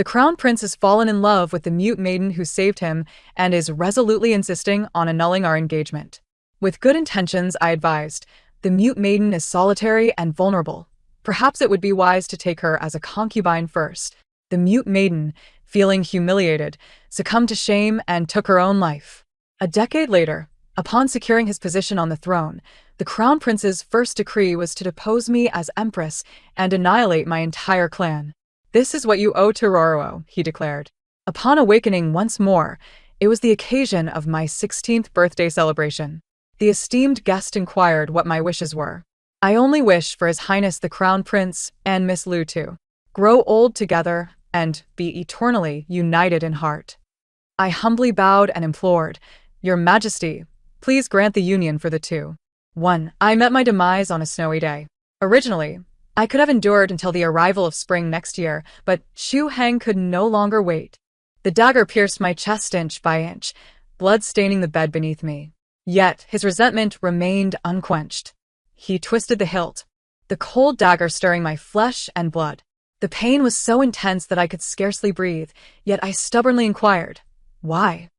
The crown prince has fallen in love with the mute maiden who saved him and is resolutely insisting on annulling our engagement. With good intentions, I advised, the mute maiden is solitary and vulnerable. Perhaps it would be wise to take her as a concubine first. The mute maiden, feeling humiliated, succumbed to shame and took her own life. A decade later, upon securing his position on the throne, the crown prince's first decree was to depose me as empress and annihilate my entire clan. "This is what you owe to Roro," he declared. Upon awakening once more, it was the occasion of my 16th birthday celebration. The esteemed guest inquired what my wishes were. "I only wish for His Highness the Crown Prince and Miss Lu to grow old together and be eternally united in heart." I humbly bowed and implored, "Your Majesty, please grant the union for the two." I met my demise on a snowy day. Originally, I could have endured until the arrival of spring next year, but Chu Heng could no longer wait. The dagger pierced my chest inch by inch, blood staining the bed beneath me. Yet his resentment remained unquenched. He twisted the hilt, the cold dagger stirring my flesh and blood. The pain was so intense that I could scarcely breathe, yet I stubbornly inquired, "Why?"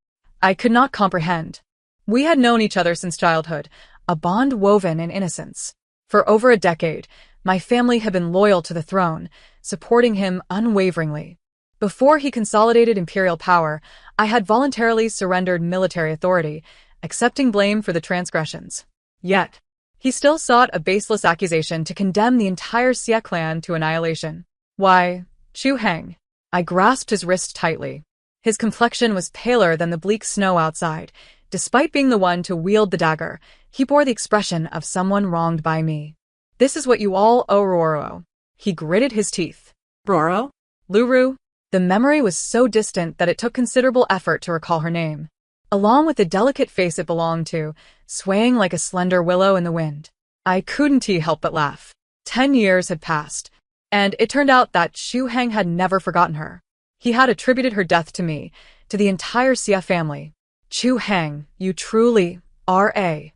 I could not comprehend. We had known each other since childhood, a bond woven in innocence. For over a decade, my family had been loyal to the throne, supporting him unwaveringly. Before he consolidated imperial power, I had voluntarily surrendered military authority, accepting blame for the transgressions. Yet, he still sought a baseless accusation to condemn the entire Xie clan to annihilation. "Why, Chu Heng?" I grasped his wrist tightly. His complexion was paler than the bleak snow outside. Despite being the one to wield the dagger, he bore the expression of someone wronged by me. "This is what you all owe Roro." He gritted his teeth. Roro? Luru? The memory was so distant that it took considerable effort to recall her name, along with the delicate face it belonged to, swaying like a slender willow in the wind. I couldn't help but laugh. 10 years had passed, and it turned out that Chu Heng had never forgotten her. He had attributed her death to me, to the entire Xie family. "Chu Heng, you truly are a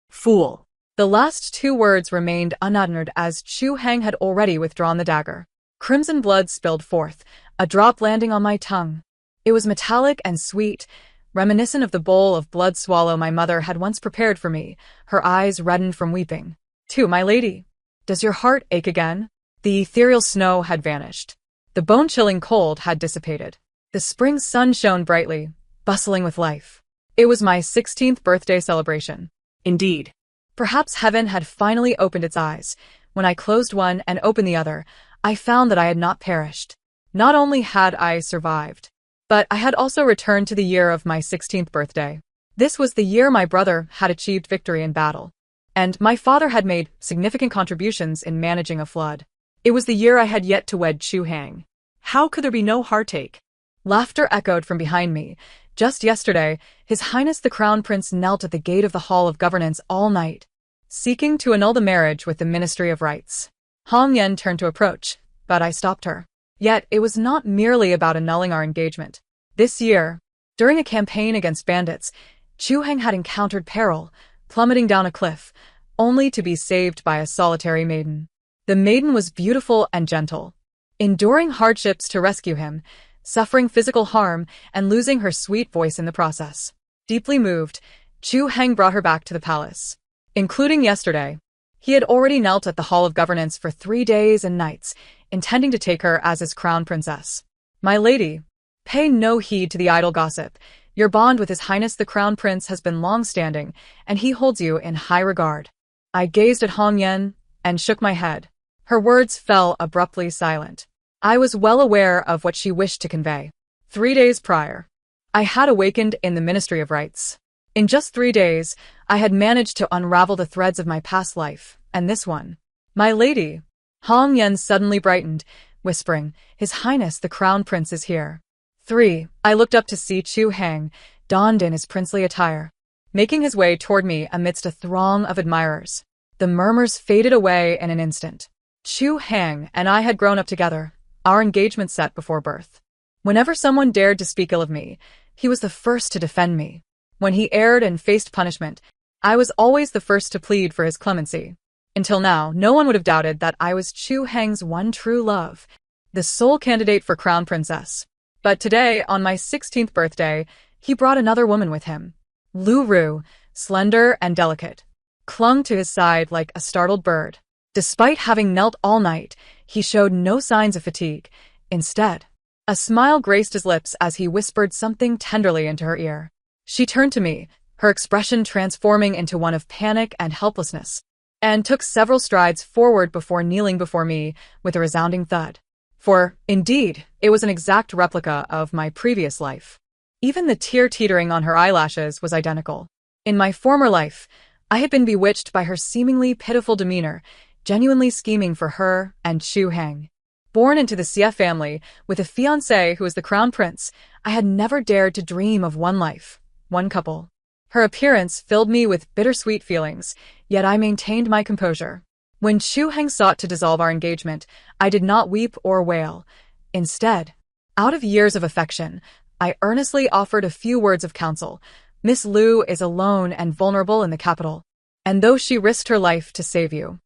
fool." The last two words remained unuttered as Chu Heng had already withdrawn the dagger. Crimson blood spilled forth, a drop landing on my tongue. It was metallic and sweet, reminiscent of the bowl of blood swallow my mother had once prepared for me, her eyes reddened from weeping. "To my lady, does your heart ache again?" The ethereal snow had vanished. The bone-chilling cold had dissipated. The spring sun shone brightly, bustling with life. It was my 16th birthday celebration. Indeed. Perhaps heaven had finally opened its eyes. When I closed one and opened the other, I found that I had not perished. Not only had I survived, but I had also returned to the year of my 16th birthday. This was the year my brother had achieved victory in battle, and my father had made significant contributions in managing a flood. It was the year I had yet to wed Chu Heng. How could there be no heartache? Laughter echoed from behind me. Just yesterday, His Highness the Crown Prince knelt at the gate of the Hall of Governance all night, seeking to annul the marriage with the Ministry of Rights. Hong Yen turned to approach, but I stopped her. Yet it was not merely about annulling our engagement. This year, during a campaign against bandits, Chu Heng had encountered peril, plummeting down a cliff, only to be saved by a solitary maiden. The maiden was beautiful and gentle, enduring hardships to rescue him, suffering physical harm and losing her sweet voice in the process. Deeply moved, Chu Heng brought her back to the palace. Including yesterday, he had already knelt at the Hall of Governance for 3 days and nights, intending to take her as his crown princess. "My lady, pay no heed to the idle gossip. Your bond with His Highness the Crown Prince has been long-standing, and he holds you in high regard." I gazed at Hong Yen and shook my head. Her words fell abruptly silent. I was well aware of what she wished to convey. 3 days prior, I had awakened in the Ministry of Rights. In just 3 days, I had managed to unravel the threads of my past life, and this one. "My lady." Hong Yen suddenly brightened, whispering, "His Highness the Crown Prince is here." 3. I looked up to see Chu Heng, donned in his princely attire, making his way toward me amidst a throng of admirers. The murmurs faded away in an instant. Chu Heng and I had grown up together, our engagement set before birth. Whenever someone dared to speak ill of me, he was the first to defend me. When he erred and faced punishment, I was always the first to plead for his clemency. Until now, no one would have doubted that I was Chu Heng's one true love. the sole candidate for crown princess. But today, on my 16th birthday, he brought another woman with him. Lu Ru, slender and delicate, clung to his side like a startled bird. Despite having knelt all night, he showed no signs of fatigue. Instead, a smile graced his lips as he whispered something tenderly into her ear. She turned to me, her expression transforming into one of panic and helplessness, and took several strides forward before kneeling before me with a resounding thud. For, indeed, it was an exact replica of my previous life. Even the tear teetering on her eyelashes was identical. In my former life, I had been bewitched by her seemingly pitiful demeanor, genuinely scheming for her and Chu Heng. Born into the Xie family, with a fiancé who was the crown prince, I had never dared to dream of one life, one couple. Her appearance filled me with bittersweet feelings, yet I maintained my composure. When Chu Heng sought to dissolve our engagement, I did not weep or wail. Instead, out of years of affection, I earnestly offered a few words of counsel. Miss Lu is alone and vulnerable in the capital, and though she risked her life to save you,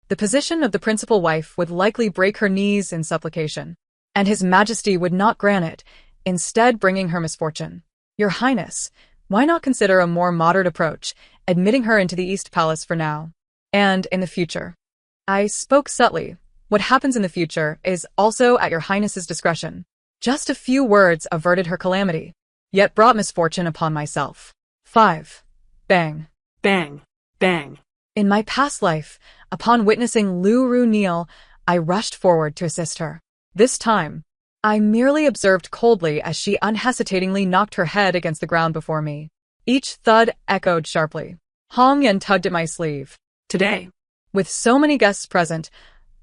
the position of the principal wife would likely break her knees in supplication, and His Majesty would not grant it, instead bringing her misfortune. Your Highness, why not consider a more moderate approach, admitting her into the East Palace for now, and in the future? I spoke subtly. What happens in the future is also at your Highness's discretion. Just a few words averted her calamity, yet brought misfortune upon myself. 5. Bang. Bang. Bang. In my past life, upon witnessing Lu Ru kneel, I rushed forward to assist her. This time, I merely observed coldly as she unhesitatingly knocked her head against the ground before me. Each thud echoed sharply. Hong Yan tugged at my sleeve. Today, with so many guests present,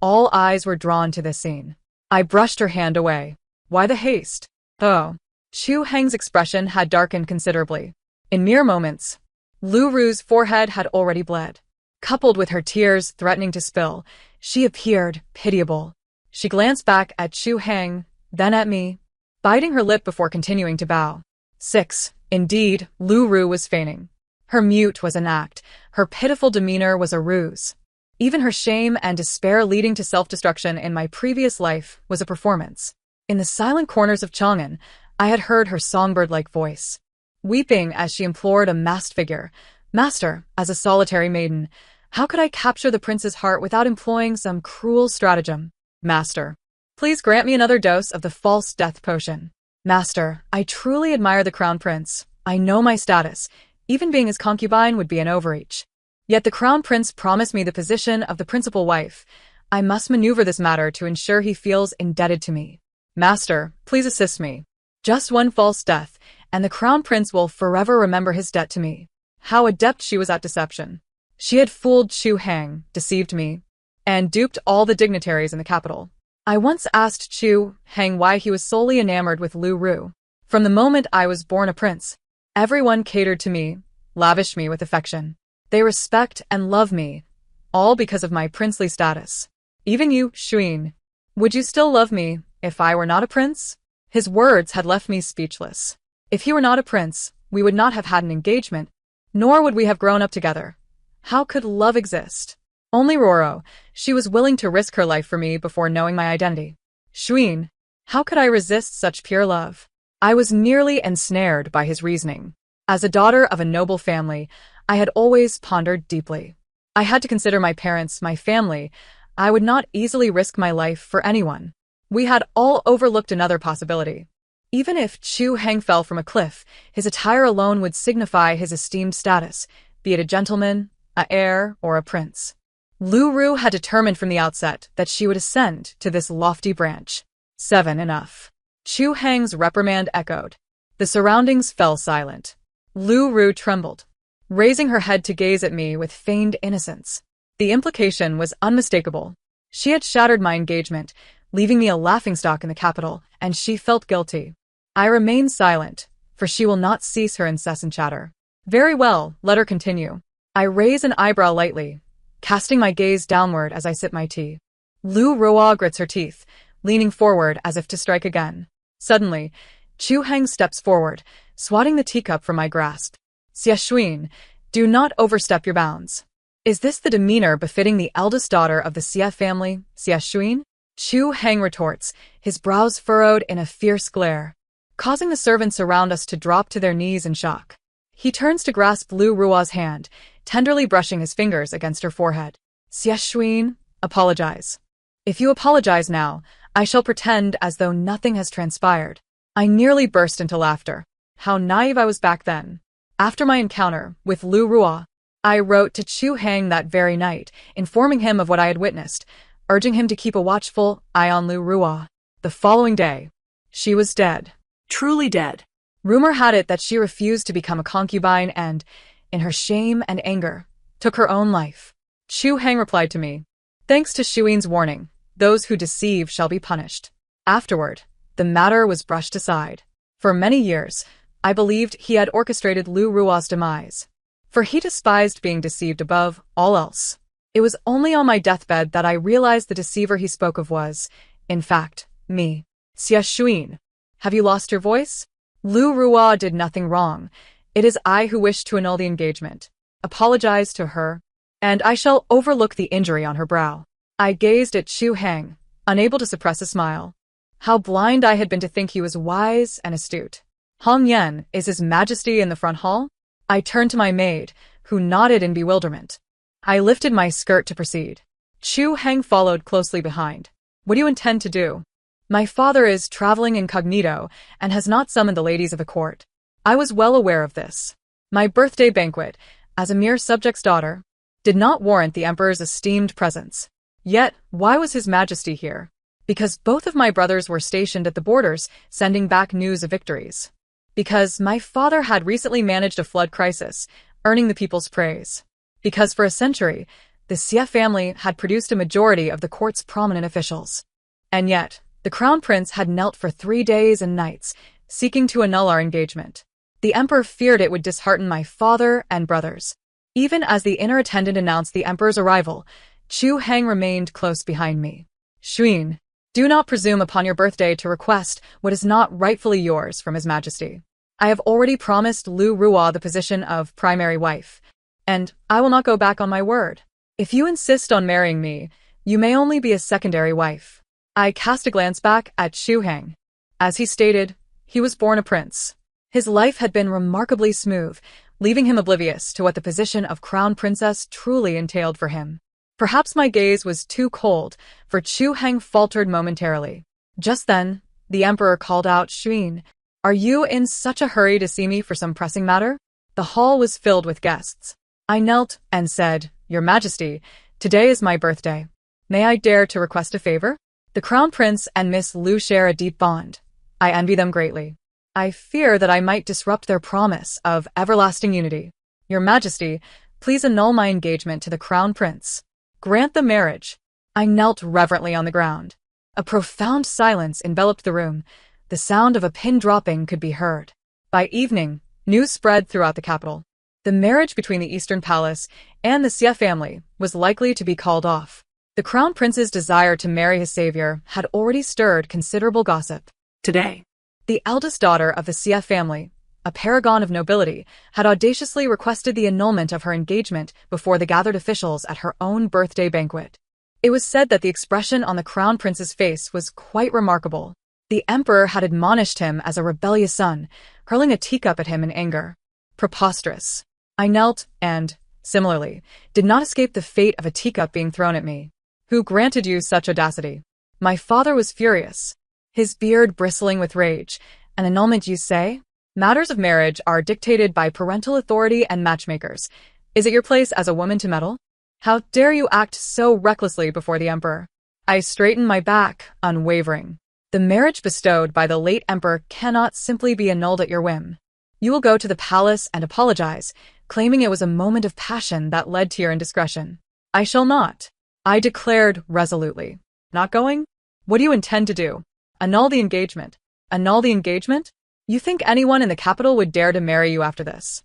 all eyes were drawn to this scene. I brushed her hand away. Why the haste? Oh. Chu Heng's expression had darkened considerably. In mere moments, Lu Ru's forehead had already bled. Coupled with her tears threatening to spill, she appeared pitiable. She glanced back at Chu Heng, then at me, biting her lip before continuing to bow. 6. Indeed, Lu Ru was feigning. Her mute was an act. Her pitiful demeanor was a ruse. Even her shame and despair leading to self-destruction in my previous life was a performance. In the silent corners of Chang'an, I had heard her songbird-like voice, weeping as she implored a masked figure. Master, as a solitary maiden, how could I capture the prince's heart without employing some cruel stratagem? Master, please grant me another dose of the false death potion. Master, I truly admire the crown prince. I know my status. Even being his concubine would be an overreach. Yet the crown prince promised me the position of the principal wife. I must maneuver this matter to ensure he feels indebted to me. Master, please assist me. Just one false death, and the crown prince will forever remember his debt to me. How adept she was at deception. She had fooled Chu Heng, deceived me, and duped all the dignitaries in the capital. I once asked Chu Heng why he was solely enamored with Lu Ru. From the moment I was born a prince, everyone catered to me, lavished me with affection. They respect and love me, all because of my princely status. Even you, Xuan. Would you still love me if I were not a prince? His words had left me speechless. If he were not a prince, we would not have had an engagement, nor would we have grown up together. How could love exist? Only Roro. She was willing to risk her life for me before knowing my identity. Xuan, how could I resist such pure love? I was nearly ensnared by his reasoning. As a daughter of a noble family, I had always pondered deeply. I had to consider my parents, my family. I would not easily risk my life for anyone. We had all overlooked another possibility. Even if Chu Heng fell from a cliff, his attire alone would signify his esteemed status, be it a gentleman, an heir, or a prince. Lu Ru had determined from the outset that she would ascend to this lofty branch. 7. Enough. Chu Heng's reprimand echoed. The surroundings fell silent. Lu Ru trembled, raising her head to gaze at me with feigned innocence. The implication was unmistakable. She had shattered my engagement, leaving me a laughingstock in the capital, and she felt guilty. I remained silent, for she will not cease her incessant chatter. Very well, let her continue. I raise an eyebrow lightly, casting my gaze downward as I sip my tea. Lu Roa grits her teeth, leaning forward as if to strike again. Suddenly, Chu Heng steps forward, swatting the teacup from my grasp. Xie Xuan, do not overstep your bounds. Is this the demeanor befitting the eldest daughter of the Xie family, Xie Xuan? Chu Heng retorts, his brows furrowed in a fierce glare, causing the servants around us to drop to their knees in shock. He turns to grasp Lu Rua's hand, tenderly brushing his fingers against her forehead. Xie Shuin, apologize. If you apologize now, I shall pretend as though nothing has transpired. I nearly burst into laughter. How naive I was back then. After my encounter with Lu Rua, I wrote to Chu Heng that very night, informing him of what I had witnessed, urging him to keep a watchful eye on Lu Rua. The following day, she was dead. Truly dead. Rumor had it that she refused to become a concubine and, in her shame and anger, took her own life. Chu Heng replied to me, thanks to Shuin's warning, those who deceive shall be punished. Afterward, the matter was brushed aside. For many years, I believed he had orchestrated Lu Rua's demise, for he despised being deceived above all else. It was only on my deathbed that I realized the deceiver he spoke of was, in fact, me. Xie Shuin, have you lost your voice? Lu Rua did nothing wrong. It is I who wish to annul the engagement. Apologize to her, and I shall overlook the injury on her brow. I gazed at Chu Heng, unable to suppress a smile. How blind I had been to think he was wise and astute. Hong Yen, is His Majesty in the front hall? I turned to my maid, who nodded in bewilderment. I lifted my skirt to proceed. Chu Heng followed closely behind. What do you intend to do? My father is traveling incognito and has not summoned the ladies of the court. I was well aware of this. My birthday banquet, as a mere subject's daughter, did not warrant the emperor's esteemed presence. Yet, why was His Majesty here? Because both of my brothers were stationed at the borders, sending back news of victories. Because my father had recently managed a flood crisis, earning the people's praise. Because for a century, the Xie family had produced a majority of the court's prominent officials. And yet, the crown prince had knelt for 3 days and nights, seeking to annul our engagement. The emperor feared it would dishearten my father and brothers. Even as the inner attendant announced the emperor's arrival, Chu Heng remained close behind me. Shuin, do not presume upon your birthday to request what is not rightfully yours from His Majesty. I have already promised Lu Rua the position of primary wife, and I will not go back on my word. If you insist on marrying me, you may only be a secondary wife. I cast a glance back at Chu Heng. As he stated, he was born a prince. His life had been remarkably smooth, leaving him oblivious to what the position of crown princess truly entailed for him. Perhaps my gaze was too cold, for Chu Heng faltered momentarily. Just then, the emperor called out, Shuin, are you in such a hurry to see me for some pressing matter? The hall was filled with guests. I knelt and said, Your Majesty, today is my birthday. May I dare to request a favor? The Crown Prince and Miss Lu share a deep bond. I envy them greatly. I fear that I might disrupt their promise of everlasting unity. Your Majesty, please annul my engagement to the Crown Prince. Grant the marriage. I knelt reverently on the ground. A profound silence enveloped the room. The sound of a pin dropping could be heard. By evening, news spread throughout the capital. The marriage between the Eastern Palace and the Xie family was likely to be called off. The Crown Prince's desire to marry his savior had already stirred considerable gossip. Today, The eldest daughter of the Xie family, a paragon of nobility, had audaciously requested the annulment of her engagement before the gathered officials at her own birthday banquet. It was said that the expression on the Crown Prince's face was quite remarkable. The emperor had admonished him as a rebellious son, hurling a teacup at him in anger. Preposterous. I knelt and, similarly, did not escape the fate of a teacup being thrown at me. Who granted you such audacity? My father was furious, his beard bristling with rage. An annulment, you say? Matters of marriage are dictated by parental authority and matchmakers. Is it your place as a woman to meddle? How dare you act so recklessly before the emperor? I straightened my back, unwavering. The marriage bestowed by the late emperor cannot simply be annulled at your whim. You will go to the palace and apologize, claiming it was a moment of passion that led to your indiscretion. I shall not. I declared resolutely. Not going? What do you intend to do? Annul the engagement. Annul the engagement? You think anyone in the capital would dare to marry you after this?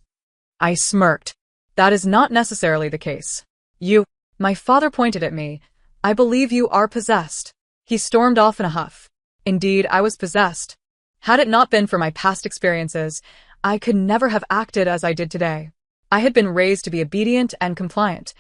I smirked. That is not necessarily the case. My father pointed at me. I believe you are possessed. He stormed off in a huff. Indeed, I was possessed. Had it not been for my past experiences, I could never have acted as I did today. I had been raised to be obedient and compliant.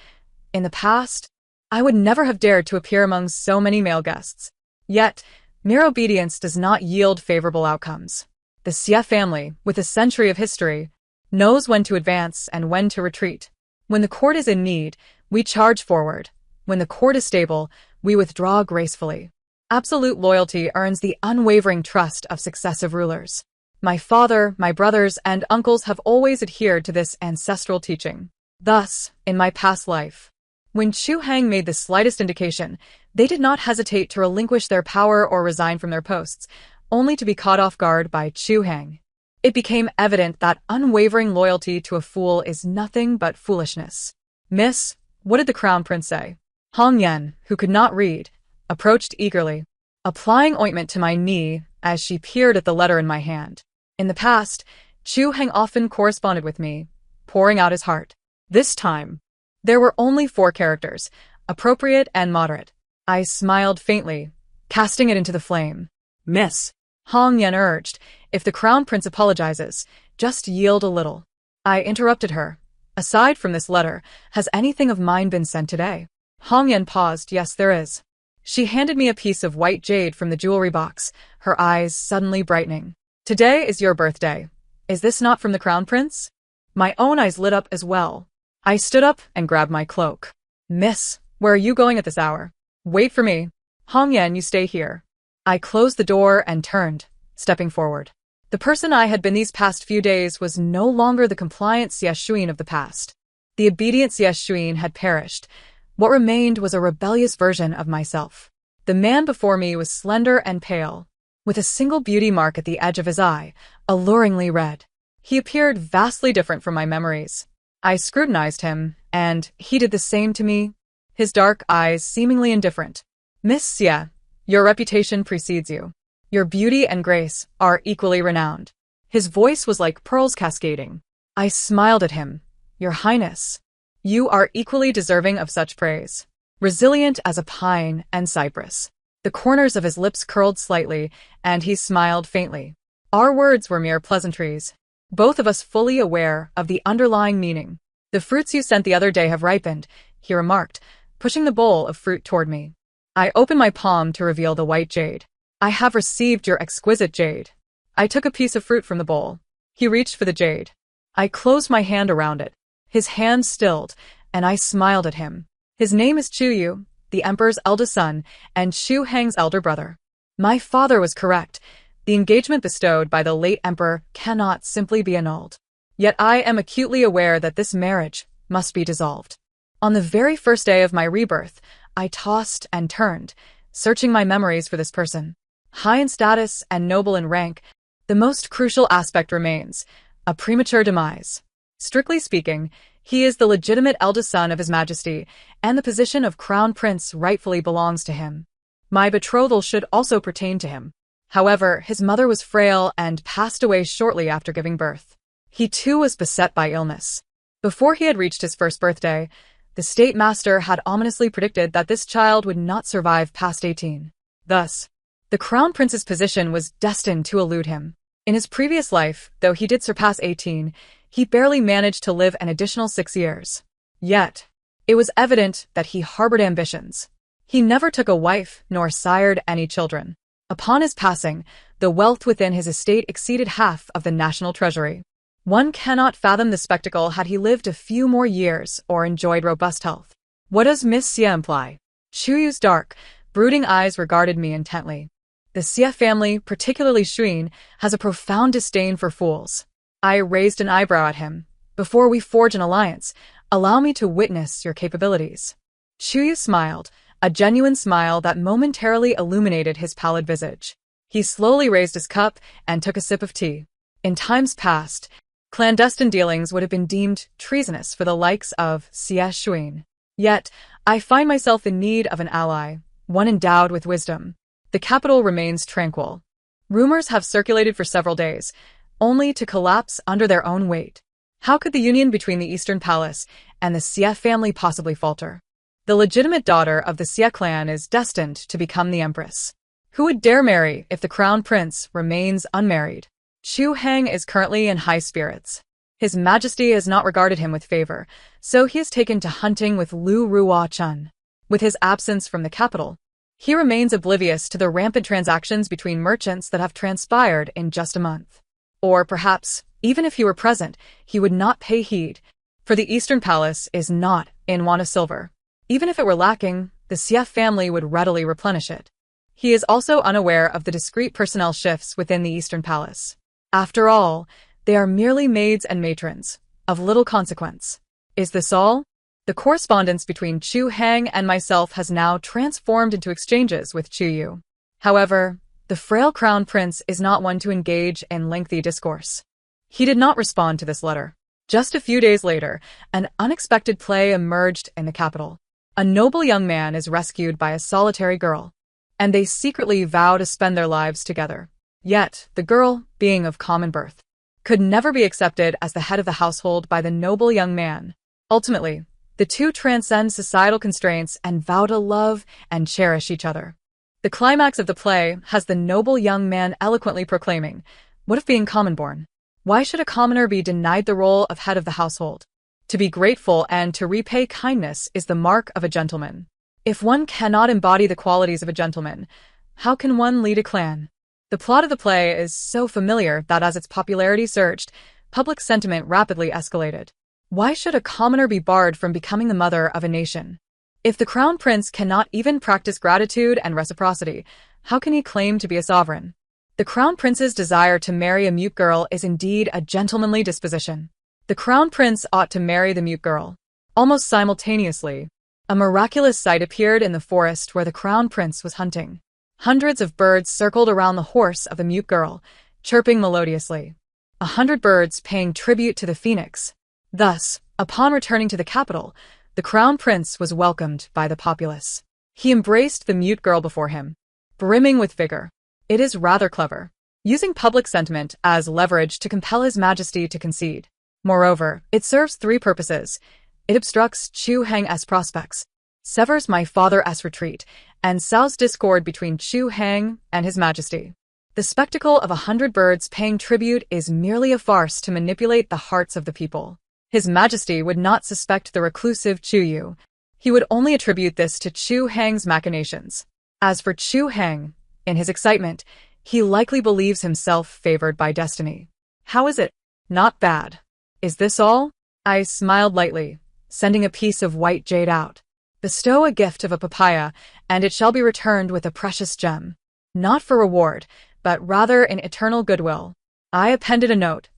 In the past, I would never have dared to appear among so many male guests. Yet, mere obedience does not yield favorable outcomes. The Xie family, with a century of history, knows when to advance and when to retreat. When the court is in need, we charge forward. When the court is stable, we withdraw gracefully. Absolute loyalty earns the unwavering trust of successive rulers. My father, my brothers, and uncles have always adhered to this ancestral teaching. Thus, in my past life, when Chu Hang made the slightest indication, they did not hesitate to relinquish their power or resign from their posts, only to be caught off guard by Chu Hang. It became evident that unwavering loyalty to a fool is nothing but foolishness. Miss, what did the crown prince say? Hong Yan, who could not read, approached eagerly, applying ointment to my knee as she peered at the letter in my hand. In the past, Chu Hang often corresponded with me, pouring out his heart. This time, there were only 4 characters, appropriate and moderate. I smiled faintly, casting it into the flame. Miss. Hong Yan urged, if the crown prince apologizes, just yield a little. I interrupted her. Aside from this letter, has anything of mine been sent today? Hong Yan paused. Yes, there is. She handed me a piece of white jade from the jewelry box, her eyes suddenly brightening. Today is your birthday. Is this not from the crown prince? My own eyes lit up as well. I stood up and grabbed my cloak. Miss, where are you going at this hour? Wait for me. Hong Yan, you stay here. I closed the door and turned, stepping forward. The person I had been these past few days was no longer the compliant Xie Shuin of the past. The obedient Xie Shuin had perished. What remained was a rebellious version of myself. The man before me was slender and pale, with a single beauty mark at the edge of his eye, alluringly red. He appeared vastly different from my memories. I scrutinized him, and he did the same to me, his dark eyes seemingly indifferent. Miss Xie, your reputation precedes you. Your beauty and grace are equally renowned. His voice was like pearls cascading. I smiled at him. Your Highness, you are equally deserving of such praise. Resilient as a pine and cypress. The corners of his lips curled slightly, and he smiled faintly. Our words were mere pleasantries, both of us fully aware of the underlying meaning. The fruits you sent the other day have ripened, he remarked, pushing the bowl of fruit toward me. I opened my palm to reveal the white jade. I have received your exquisite jade. I took a piece of fruit from the bowl. He reached for the jade. I closed my hand around it. His hand stilled, and I smiled at him. His name is Chu Yu, the emperor's eldest son, and Chu Hang's elder brother. My father was correct. The engagement bestowed by the late emperor cannot simply be annulled. Yet I am acutely aware that this marriage must be dissolved. On the very first day of my rebirth, I tossed and turned, searching my memories for this person. High in status and noble in rank, the most crucial aspect remains: a premature demise. Strictly speaking, he is the legitimate eldest son of His Majesty, and the position of Crown Prince rightfully belongs to him. My betrothal should also pertain to him. However, his mother was frail and passed away shortly after giving birth. He too was beset by illness. Before he had reached his first birthday, the State Master had ominously predicted that this child would not survive past 18. Thus, the Crown Prince's position was destined to elude him. In his previous life, though he did surpass 18, he barely managed to live an additional 6 years. Yet, it was evident that he harbored ambitions. He never took a wife nor sired any children. Upon his passing, the wealth within his estate exceeded half of the national treasury. One cannot fathom the spectacle had he lived a few more years or enjoyed robust health. What does Miss Xie imply? Chu Yu's dark, brooding eyes regarded me intently. The Xie family, particularly Shuin, has a profound disdain for fools. I raised an eyebrow at him. Before we forge an alliance, allow me to witness your capabilities. Chu Yu smiled, a genuine smile that momentarily illuminated his pallid visage. He slowly raised his cup and took a sip of tea. In times past, clandestine dealings would have been deemed treasonous for the likes of Xie Shuin. Yet, I find myself in need of an ally, one endowed with wisdom. The capital remains tranquil. Rumors have circulated for several days, only to collapse under their own weight. How could the union between the Eastern Palace and the Xie family possibly falter? The legitimate daughter of the Xie clan is destined to become the empress. Who would dare marry if the crown prince remains unmarried? Chu Hang is currently in high spirits. His Majesty has not regarded him with favor, so he is taken to hunting with Lu Ruo Chun. With his absence from the capital, He remains oblivious to the rampant transactions between merchants that have transpired in just a month. Or perhaps, even if he were present, he would not pay heed, for the Eastern Palace is not in want of silver. Even if it were lacking, the Sief family would readily replenish it. He is also unaware of the discrete personnel shifts within the Eastern Palace. After all, they are merely maids and matrons, of little consequence. Is this all? The correspondence between Chu Hang and myself has now transformed into exchanges with Chu Yu. However, the frail crown prince is not one to engage in lengthy discourse. He did not respond to this letter. Just a few days later, an unexpected play emerged in the capital. A noble young man is rescued by a solitary girl, and they secretly vow to spend their lives together. Yet, the girl, being of common birth, could never be accepted as the head of the household by the noble young man. Ultimately, the two transcend societal constraints and vow to love and cherish each other. The climax of the play has the noble young man eloquently proclaiming, "What if being common-born? Why should a commoner be denied the role of head of the household? To be grateful and to repay kindness is the mark of a gentleman. If one cannot embody the qualities of a gentleman, how can one lead a clan?" The plot of the play is so familiar that as its popularity surged, public sentiment rapidly escalated. Why should a commoner be barred from becoming the mother of a nation? If the crown prince cannot even practice gratitude and reciprocity, how can he claim to be a sovereign? The crown prince's desire to marry a mute girl is indeed a gentlemanly disposition. The crown prince ought to marry the mute girl. Almost simultaneously, a miraculous sight appeared in the forest where the crown prince was hunting. Hundreds of birds circled around the horse of the mute girl, chirping melodiously. 100 birds paying tribute to the phoenix. Thus, upon returning to the capital, the crown prince was welcomed by the populace. He embraced the mute girl before him, brimming with vigor. It is rather clever, using public sentiment as leverage to compel His Majesty to concede. Moreover, it serves three purposes. It obstructs Chu Hang's prospects, severs my father's retreat, and sows discord between Chu Hang and His Majesty. The spectacle of 100 birds paying tribute is merely a farce to manipulate the hearts of the people. His Majesty would not suspect the reclusive Chu Yu. He would only attribute this to Chu Hang's machinations. As for Chu Hang, in his excitement, he likely believes himself favored by destiny. How is it? Not bad. Is this all? I smiled lightly, sending a piece of white jade out. Bestow a gift of a papaya, and it shall be returned with a precious gem. Not for reward, but rather in eternal goodwill. I appended a note.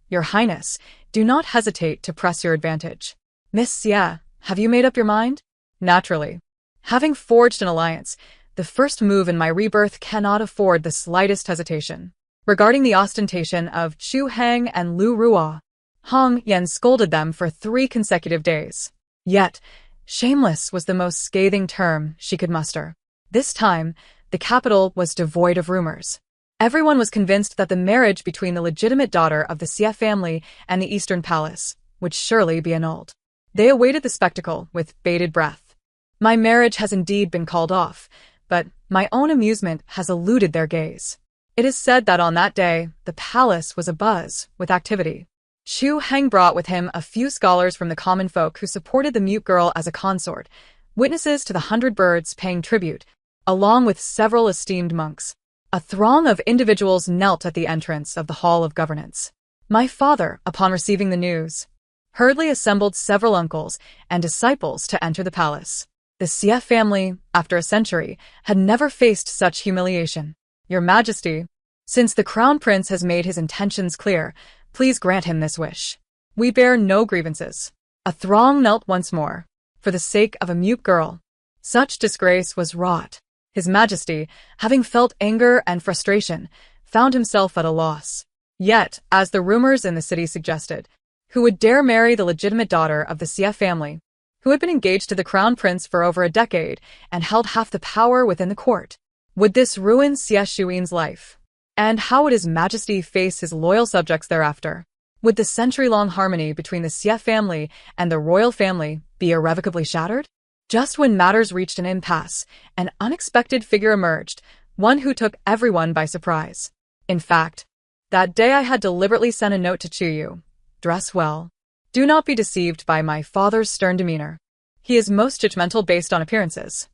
Your Highness, do not hesitate to press your advantage. Miss Xie, have you made up your mind? Naturally. Having forged an alliance, the first move in my rebirth cannot afford the slightest hesitation. Regarding the ostentation of Chu Hang and Lu Ruo, Hong Yan scolded them for 3 consecutive days. Yet, shameless was the most scathing term she could muster. This time, the capital was devoid of rumors. Everyone was convinced that the marriage between the legitimate daughter of the Xie family and the Eastern Palace would surely be annulled. They awaited the spectacle with bated breath. My marriage has indeed been called off, but my own amusement has eluded their gaze. It is said that on that day, the palace was abuzz with activity. Chu Hang brought with him a few scholars from the common folk who supported the mute girl as a consort, witnesses to the 100 birds paying tribute, along with several esteemed monks. A throng of individuals knelt at the entrance of the Hall of Governance. My father, upon receiving the news, hurriedly assembled several uncles and disciples to enter the palace. The Xie family, after a century, had never faced such humiliation. Your Majesty, since the Crown Prince has made his intentions clear, please grant him this wish. We bear no grievances. A throng knelt once more, for the sake of a mute girl. Such disgrace was wrought. His Majesty, having felt anger and frustration, found himself at a loss. Yet, as the rumors in the city suggested, who would dare marry the legitimate daughter of the Xie family, who had been engaged to the Crown Prince for over a decade and held half the power within the court? Would this ruin Xie Shuin's life? And how would His Majesty face his loyal subjects thereafter? Would the century-long harmony between the Xie family and the royal family be irrevocably shattered? Just when matters reached an impasse, an unexpected figure emerged, one who took everyone by surprise. In fact, that day I had deliberately sent a note to Chu Yu. Dress well. Do not be deceived by my father's stern demeanor. He is most judgmental based on appearances.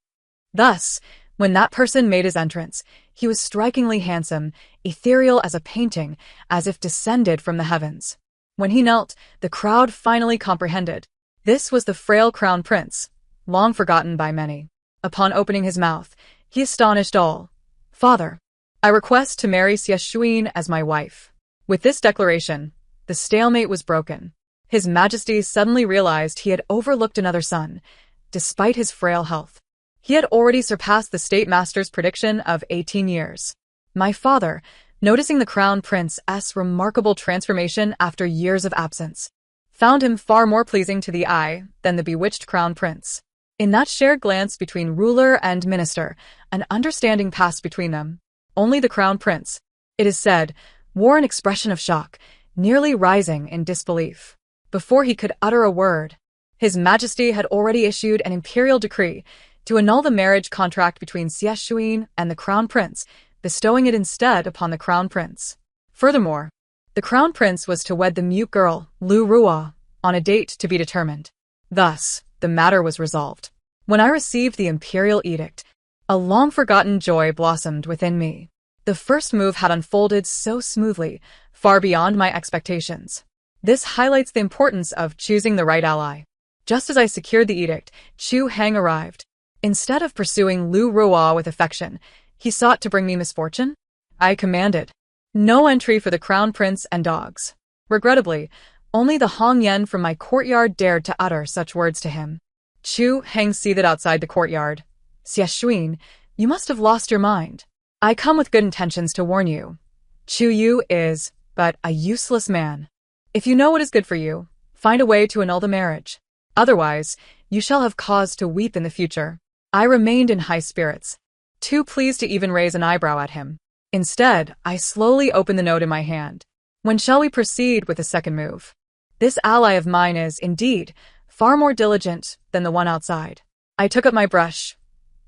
Thus, When that person made his entrance, he was strikingly handsome, ethereal as a painting, as if descended from the heavens. When he knelt, the crowd finally comprehended. This was the frail crown prince, long forgotten by many. Upon opening his mouth, he astonished all. "Father, I request to marry Xie as my wife." With this declaration, the stalemate was broken. His Majesty suddenly realized he had overlooked another son, despite his frail health. He had already surpassed the State Master's prediction of 18 years. My father, noticing the Crown Prince's remarkable transformation after years of absence, found him far more pleasing to the eye than the bewitched Crown Prince. In that shared glance between ruler and minister, an understanding passed between them. Only the Crown Prince, it is said, wore an expression of shock, nearly rising in disbelief. Before he could utter a word, His Majesty had already issued an imperial decree to annul the marriage contract between Xie and the Crown Prince, bestowing it instead upon the Crown Prince. Furthermore, the Crown Prince was to wed the mute girl, Lu Ruo, on a date to be determined. Thus, the matter was resolved. When I received the imperial edict, a long-forgotten joy blossomed within me. The first move had unfolded so smoothly, far beyond my expectations. This highlights the importance of choosing the right ally. Just as I secured the edict, Chu Heng arrived. Instead of pursuing Lu Ruo with affection, he sought to bring me misfortune. I commanded no entry for the Crown Prince and dogs. Regrettably, only the Hong Yen from my courtyard dared to utter such words to him. Chu Heng seated outside the courtyard. "Xie, you must have lost your mind. I come with good intentions to warn you. Chu Yu is but a useless man. If you know what is good for you, find a way to annul the marriage. Otherwise, you shall have cause to weep in the future." I remained in high spirits, too pleased to even raise an eyebrow at him. Instead, I slowly opened the note in my hand. "When shall we proceed with the second move? This ally of mine is, indeed, far more diligent than the one outside." I took up my brush.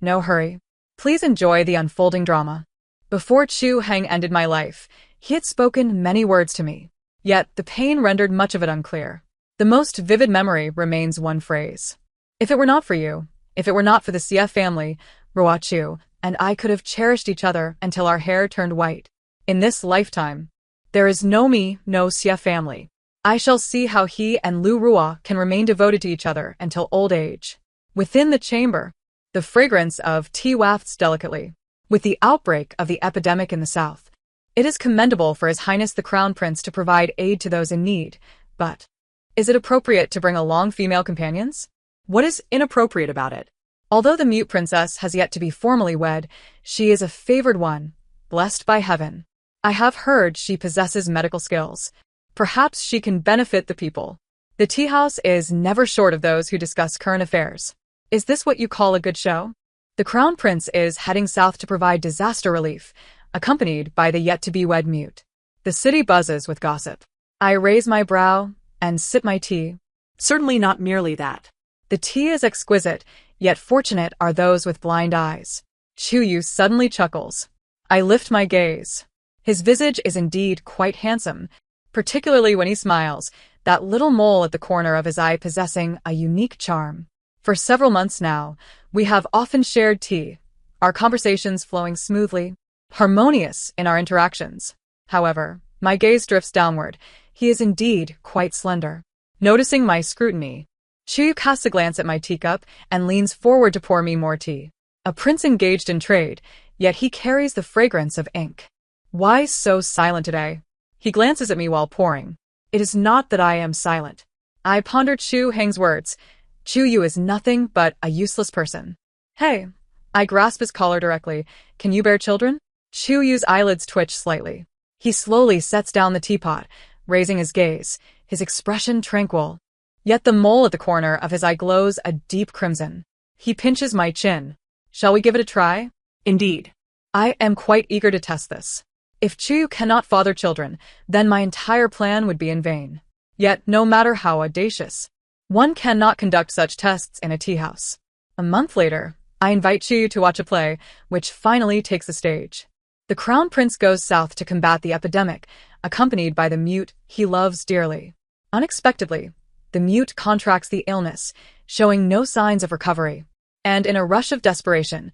"No hurry. Please enjoy the unfolding drama." Before Chu Heng ended my life, he had spoken many words to me. Yet the pain rendered much of it unclear. The most vivid memory remains one phrase. "If it were not for you, if it were not for the Xie family, Ruo Chu and I could have cherished each other until our hair turned white. In this lifetime, there is no me, no Xie family. I shall see how he and Lu Ruo can remain devoted to each other until old age." Within the chamber, the fragrance of tea wafts delicately. With the outbreak of the epidemic in the south, it is commendable for His Highness the Crown Prince to provide aid to those in need, but is it appropriate to bring along female companions? What is inappropriate about it? Although the mute princess has yet to be formally wed, she is a favored one, blessed by heaven. I have heard she possesses medical skills. Perhaps she can benefit the people. The tea house is never short of those who discuss current affairs. Is this what you call a good show? The Crown Prince is heading south to provide disaster relief, accompanied by the yet-to-be-wed mute. The city buzzes with gossip. I raise my brow and sip my tea. Certainly not merely that. The tea is exquisite, yet fortunate are those with blind eyes. Chu Yu suddenly chuckles. I lift my gaze. His visage is indeed quite handsome, particularly when he smiles, that little mole at the corner of his eye possessing a unique charm. For several months now, we have often shared tea, our conversations flowing smoothly, harmonious in our interactions. However, my gaze drifts downward. He is indeed quite slender. Noticing my scrutiny, Chu casts a glance at my teacup and leans forward to pour me more tea. A prince engaged in trade, yet he carries the fragrance of ink. Why so silent today? He glances at me while pouring. It is not that I am silent. I pondered Chu Heng's words. Chu Yu is nothing but a useless person. Hey, I grasp his collar directly. Can you bear children? Chu Yu's eyelids twitch slightly. He slowly sets down the teapot, raising his gaze, his expression tranquil. Yet the mole at the corner of his eye glows a deep crimson. He pinches my chin. Shall we give it a try? Indeed. I am quite eager to test this. If Chu Yu cannot father children, then my entire plan would be in vain. Yet, no matter how audacious, one cannot conduct such tests in a tea house. A month later, I invite Chu Yu to watch a play, which finally takes the stage. The Crown Prince goes south to combat the epidemic, accompanied by the mute he loves dearly. Unexpectedly, the mute contracts the illness, showing no signs of recovery. And in a rush of desperation,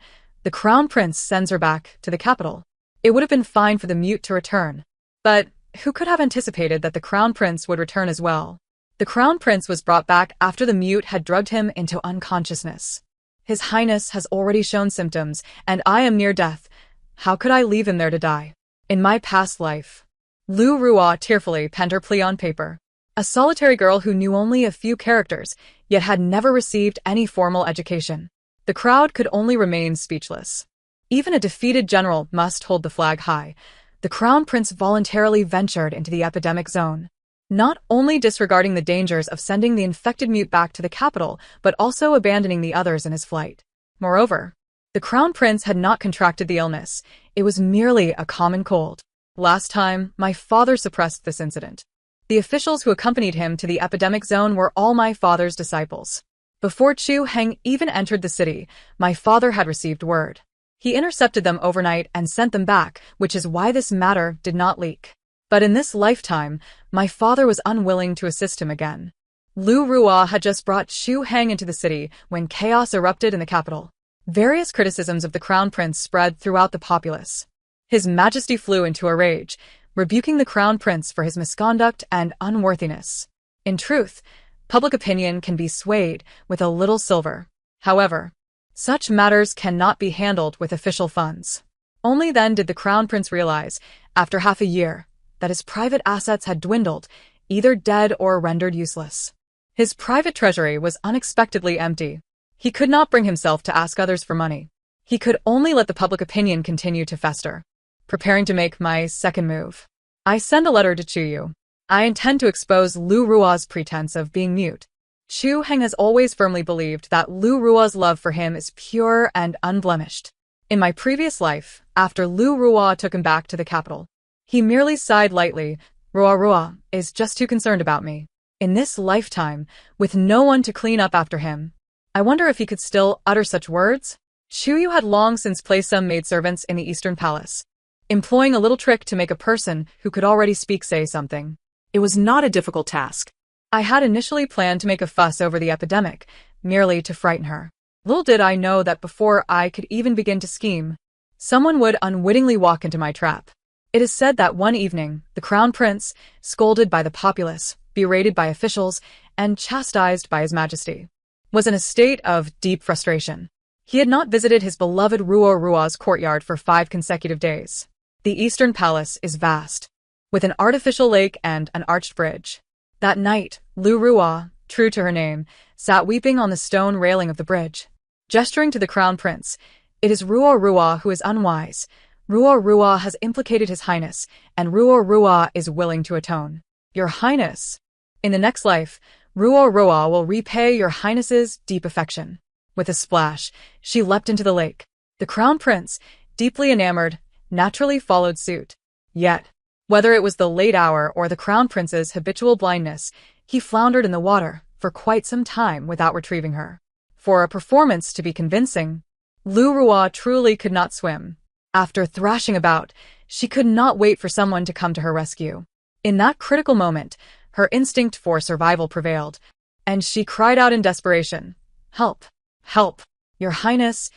The crown prince sends her back to the capital. It would have been fine for the mute to return. But who could have anticipated that the crown prince would return as well? The crown prince was brought back after the mute had drugged him into unconsciousness. His Highness has already shown symptoms, and I am near death. How could I leave him there to die? In my past life. Lu Rua tearfully penned her plea on paper. A solitary girl who knew only a few characters, yet had never received any formal education. The crowd could only remain speechless. Even a defeated general must hold the flag high. The crown prince voluntarily ventured into the epidemic zone, not only disregarding the dangers of sending the infected mute back to the capital, but also abandoning the others in his flight. Moreover, the crown prince had not contracted the illness. It was merely a common cold. Last time, my father suppressed this incident. The officials who accompanied him to the epidemic zone were all my father's disciples. Before Chu Heng even entered the city, my father had received word. He intercepted them overnight and sent them back, which is why this matter did not leak. But in this lifetime, my father was unwilling to assist him again. Lu Rua had just brought Chu Heng into the city when chaos erupted in the capital. Various criticisms of the crown prince spread throughout the populace. His Majesty flew into a rage, rebuking the crown prince for his misconduct and unworthiness. In truth, public opinion can be swayed with a little silver. However, such matters cannot be handled with official funds. Only then did the crown prince realize, after half a year, that his private assets had dwindled, either dead or rendered useless. His private treasury was unexpectedly empty. He could not bring himself to ask others for money. He could only let the public opinion continue to fester. Preparing to make my second move. I send a letter to Chu Yu. I intend to expose Lu Rua's pretense of being mute. Chu Heng has always firmly believed that Lu Rua's love for him is pure and unblemished. In my previous life, after Lu Rua took him back to the capital, he merely sighed lightly. Rua is just too concerned about me. In this lifetime, with no one to clean up after him, I wonder if he could still utter such words? Chu Yu had long since placed some maidservants in the Eastern Palace, employing a little trick to make a person who could already speak say something. It was not a difficult task. I had initially planned to make a fuss over the epidemic, merely to frighten her. Little did I know that before I could even begin to scheme, someone would unwittingly walk into my trap. It is said that one evening, the crown prince, scolded by the populace, berated by officials, and chastised by his majesty, was in a state of deep frustration. He had not visited his beloved Rua's courtyard for 5 consecutive days. The Eastern Palace is vast, with an artificial lake and an arched bridge. That night, Lu Rua, true to her name, sat weeping on the stone railing of the bridge, gesturing to the crown prince. It is Rua who is unwise. Rua has implicated his highness, and Rua is willing to atone. Your highness. In the next life, Rua will repay your highness's deep affection. With a splash, she leapt into the lake. The crown prince, deeply enamored, naturally followed suit. Yet, whether it was the late hour or the crown prince's habitual blindness, he floundered in the water for quite some time without retrieving her. For a performance to be convincing, Lu Rua truly could not swim. After thrashing about, she could not wait for someone to come to her rescue. In that critical moment, her instinct for survival prevailed, and she cried out in desperation, "Help! Help! Your Highness,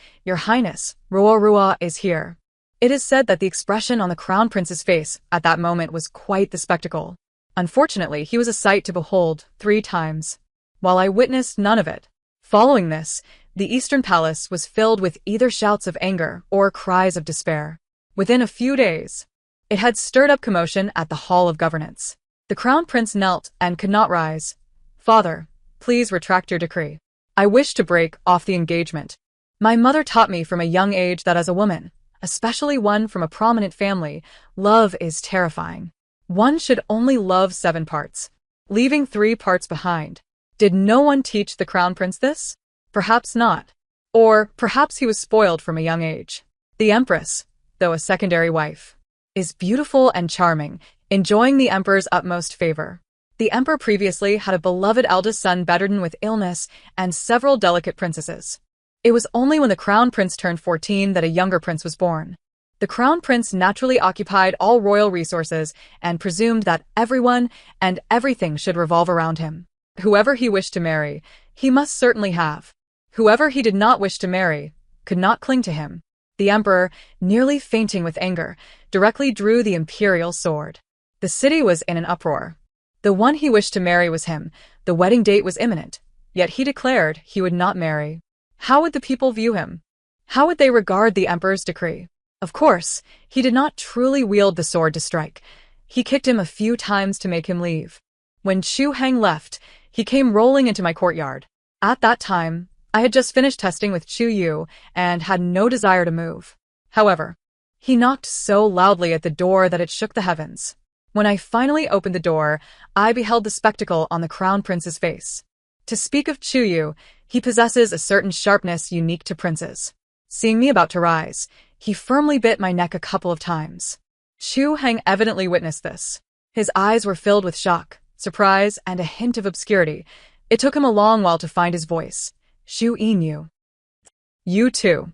Rua is here." It is said that the expression on the crown prince's face at that moment was quite the spectacle. Unfortunately, he was a sight to behold 3 times, while I witnessed none of it. Following this, the Eastern Palace was filled with either shouts of anger or cries of despair. Within a few days, it had stirred up commotion at the Hall of Governance. The crown prince knelt and could not rise. "Father, please retract your decree. I wish to break off the engagement. My mother taught me from a young age that as a woman, especially one from a prominent family, love is terrifying. One should only love 7 parts, leaving 3 parts behind." Did no one teach the crown prince this? Perhaps not. Or perhaps he was spoiled from a young age. The empress, though a secondary wife, is beautiful and charming, enjoying the emperor's utmost favor. The emperor previously had a beloved eldest son bedridden with illness and several delicate princesses. It was only when the crown prince turned 14 that a younger prince was born. The crown prince naturally occupied all royal resources and presumed that everyone and everything should revolve around him. Whoever he wished to marry, he must certainly have. Whoever he did not wish to marry, could not cling to him. The emperor, nearly fainting with anger, directly drew the imperial sword. The city was in an uproar. The one he wished to marry was him. The wedding date was imminent. Yet he declared he would not marry. How would the people view him? How would they regard the emperor's decree? Of course, he did not truly wield the sword to strike. He kicked him a few times to make him leave. When Chu Heng left, he came rolling into my courtyard. At that time, I had just finished testing with Chu Yu and had no desire to move. However, he knocked so loudly at the door that it shook the heavens. When I finally opened the door, I beheld the spectacle on the crown prince's face. To speak of Chu Yu, he possesses a certain sharpness unique to princes. Seeing me about to rise, he firmly bit my neck a couple of times. Chu Heng evidently witnessed this. His eyes were filled with shock, surprise, and a hint of obscurity. It took him a long while to find his voice. Shu Yin. You too.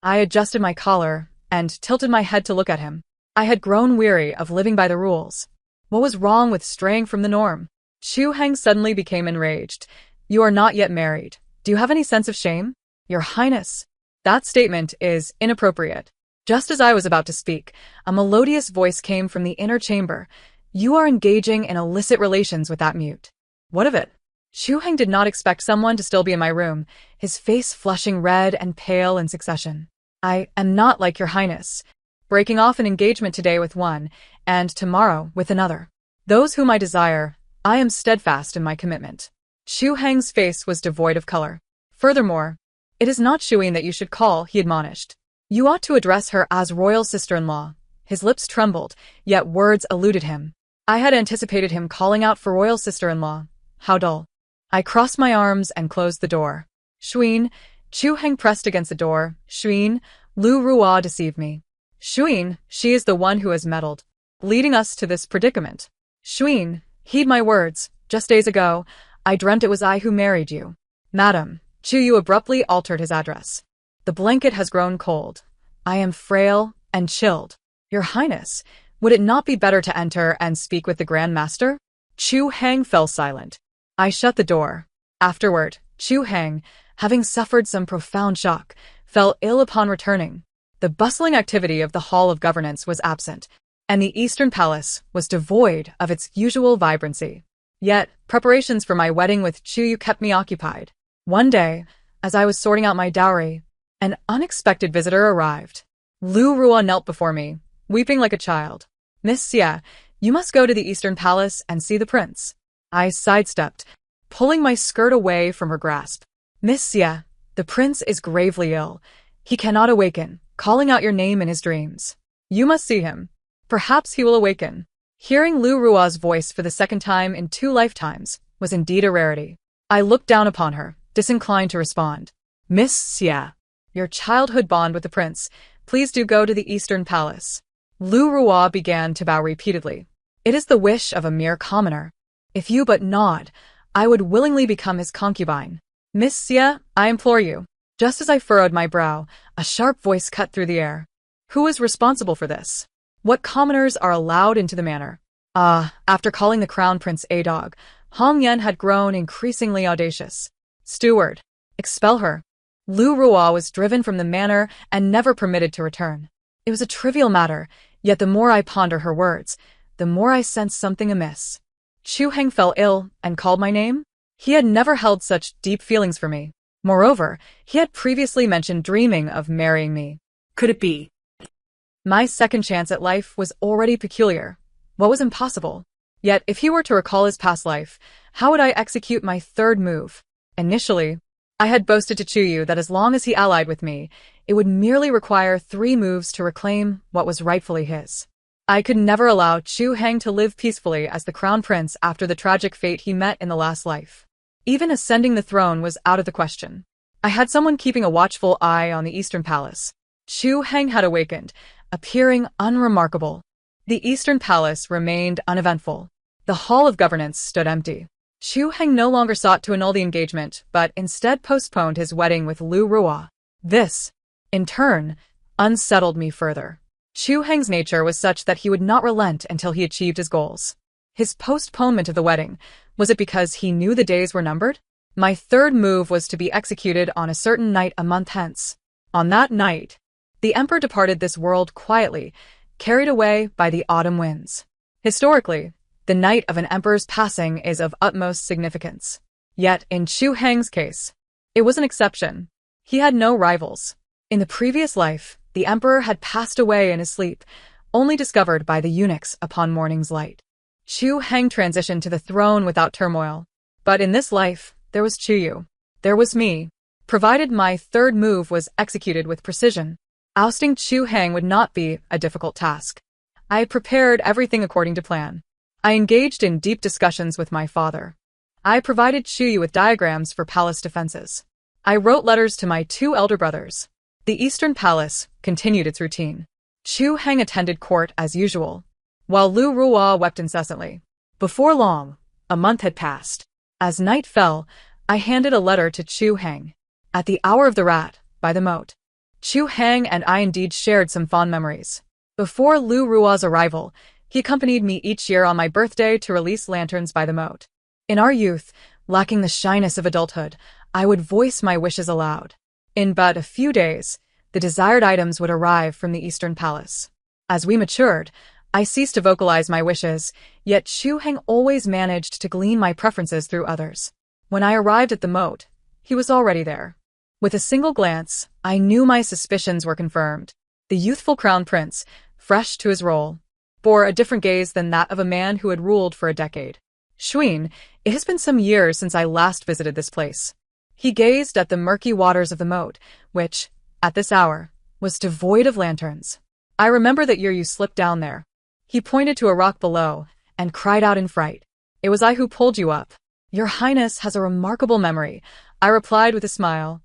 I adjusted my collar and tilted my head to look at him. I had grown weary of living by the rules. What was wrong with straying from the norm? Chu Heng suddenly became enraged. You are not yet married. Do you have any sense of shame? Your Highness. That statement is inappropriate. Just as I was about to speak, a melodious voice came from the inner chamber. You are engaging in illicit relations with that mute. What of it? Chu Heng did not expect someone to still be in my room, his face flushing red and pale in succession. I am not like your Highness, breaking off an engagement today with one, and tomorrow with another. Those whom I desire, I am steadfast in my commitment. Chu Heng's face was devoid of color. Furthermore, it is not Shuyin that you should call, he admonished. You ought to address her as royal sister-in-law. His lips trembled, yet words eluded him. I had anticipated him calling out for royal sister-in-law. How dull. I crossed my arms and closed the door. Shuyin, Chu Heng pressed against the door. Shuyin, Lu Ruo deceived me. Shuyin, she is the one who has meddled, leading us to this predicament. Shuyin, heed my words. Just days ago, I dreamt it was I who married you. Madam, Chu Yu abruptly altered his address. The blanket has grown cold. I am frail and chilled. Your Highness, would it not be better to enter and speak with the Grand Master? Chu Heng fell silent. I shut the door. Afterward, Chu Heng, having suffered some profound shock, fell ill upon returning. The bustling activity of the Hall of Governance was absent, and the Eastern Palace was devoid of its usual vibrancy. Yet, preparations for my wedding with Chu Yu kept me occupied. One day, as I was sorting out my dowry, an unexpected visitor arrived. Lu Ruo knelt before me, weeping like a child. Miss Xie, you must go to the Eastern Palace and see the prince. I sidestepped, pulling my skirt away from her grasp. Miss Xie, the prince is gravely ill. He cannot awaken, calling out your name in his dreams. You must see him. Perhaps he will awaken. Hearing Lu Ruo's voice for the second time in 2 lifetimes was indeed a rarity. I looked down upon her, disinclined to respond. Miss Xie, your childhood bond with the prince, please do go to the Eastern Palace. Lu Ruo began to bow repeatedly. It is the wish of a mere commoner. If you but nod, I would willingly become his concubine. Miss Xie, I implore you. Just as I furrowed my brow, a sharp voice cut through the air. Who is responsible for this? What commoners are allowed into the manor? After calling the crown prince a dog, Hong Yan had grown increasingly audacious. Steward, expel her. Lu Ruo was driven from the manor and never permitted to return. It was a trivial matter, yet the more I ponder her words, the more I sense something amiss. Chu Heng fell ill and called my name? He had never held such deep feelings for me. Moreover, he had previously mentioned dreaming of marrying me. Could it be? My second chance at life was already peculiar. What was impossible? Yet, if he were to recall his past life, how would I execute my third move? Initially, I had boasted to Chu Yu that as long as he allied with me, it would merely require 3 moves to reclaim what was rightfully his. I could never allow Chu Heng to live peacefully as the crown prince after the tragic fate he met in the last life. Even ascending the throne was out of the question. I had someone keeping a watchful eye on the Eastern Palace. Chu Heng had awakened, appearing unremarkable. The Eastern Palace remained uneventful. The Hall of Governance stood empty. Chu Heng no longer sought to annul the engagement, but instead postponed his wedding with Lu Ruo. This, in turn, unsettled me further. Chu Heng's nature was such that he would not relent until he achieved his goals. His postponement of the wedding, was it because he knew the days were numbered? My third move was to be executed on a certain night a month hence. On that night, The emperor departed this world quietly, carried away by the autumn winds. Historically, the night of an emperor's passing is of utmost significance. Yet, in Chu Heng's case, it was an exception. He had no rivals. In the previous life, the emperor had passed away in his sleep, only discovered by the eunuchs upon morning's light. Chu Heng transitioned to the throne without turmoil. But in this life, there was Chu Yu. There was me. Provided my third move was executed with precision, ousting Chu Heng would not be a difficult task. I had prepared everything according to plan. I engaged in deep discussions with my father. I provided Chu Yu with diagrams for palace defenses. I wrote letters to my two elder brothers. The Eastern Palace continued its routine. Chu Heng attended court as usual, while Lu Ruo wept incessantly. Before long, a month had passed. As night fell, I handed a letter to Chu Heng. At the hour of the rat, by the moat. Chu Heng and I indeed shared some fond memories. Before Lu Ruo's arrival, he accompanied me each year on my birthday to release lanterns by the moat. In our youth, lacking the shyness of adulthood, I would voice my wishes aloud. In but a few days, the desired items would arrive from the Eastern Palace. As we matured, I ceased to vocalize my wishes, yet Chu Heng always managed to glean my preferences through others. When I arrived at the moat, he was already there. With a single glance, I knew my suspicions were confirmed. The youthful crown prince, fresh to his role, bore a different gaze than that of a man who had ruled for a decade. Xuan, it has been some years since I last visited this place. He gazed at the murky waters of the moat, which, at this hour, was devoid of lanterns. I remember that year you slipped down there. He pointed to a rock below, and cried out in fright. It was I who pulled you up. Your Highness has a remarkable memory, I replied with a smile.